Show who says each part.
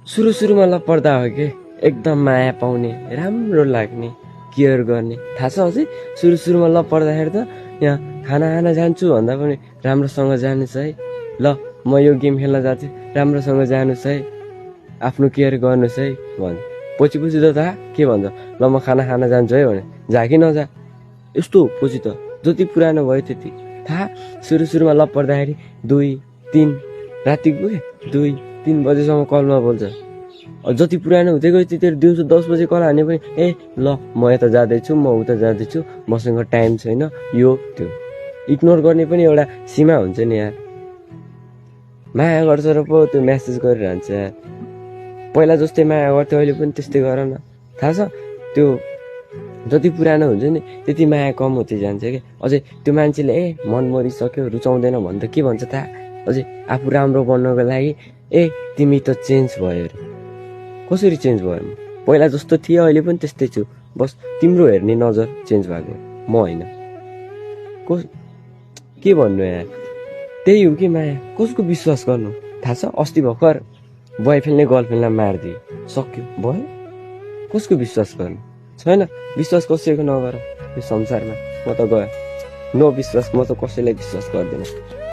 Speaker 1: सुरुमा लपर्दा हो कि एकदम माया पाउने, राम्रो लाग्ने, केयर गर्ने। थाहा छ अझै सुरुमा लपर्दाखेरि त यहाँ खाना जान्छु भन्दा पनि राम्रोसँग जानुहोस् है, ल म यो गेम खेल्न जान्छु राम्रोसँग जानुहोस् है, आफ्नो केयर गर्नुहोस् है भन्छ। पछि त थाहा के भन्छ, ल म खाना जान्छु है भने जा कि नजा। यस्तो पछि त जति पुरानो भयो त्यति थाहा। सुरुमा लपर्दाखेरि 2-3 राति पुगे 2-3 बजेसम्म कलमा बोल्छ। जति पुरानो हुँदै गयो त्यति दिउँसो 10 बजे कल हाने पनि ल म यता जाँदैछु, म उता जाँदैछु, मसँग टाइम छैन, यो त्यो इग्नोर गर्ने पनि एउटा सीमा हुन्छ नि यार। माया गर्छ र पो त्यो मेसेज गरिरहन्छ यार। पहिला जस्तै माया गर्थ्यो अहिले पनि त्यस्तै गर न। थाहा छ त्यो जति पुरानो हुन्छ नि त्यति माया कम हुँदै जान्छ कि। अझै त्यो मान्छेले मन मरिसक्यो रुचाउँदैन भन्दा के भन्छ थाहा, अझै आफू राम्रो बन्नको लागि तिमी त चेन्ज भयो अरे। कसरी चेन्ज भयो? पहिला जस्तो थिए अहिले पनि त्यस्तै छु, बस तिम्रो हेर्ने नजर चेन्ज भएको, म होइन। के भन्नु यार, त्यही हो कि माया। कसको विश्वास गर्नु? थाहा छ अस्ति भर्खर बोयफ्रेन्डले गर्लफ्रेन्डलाई मारिदियो, सक्यो भयो। कसको विश्वास गर्नु? छैन। विश्वास कसैको नगर यो संसारमा। म त गयो, नो विश्वास। म त कसैलाई विश्वास गर्दिनँ।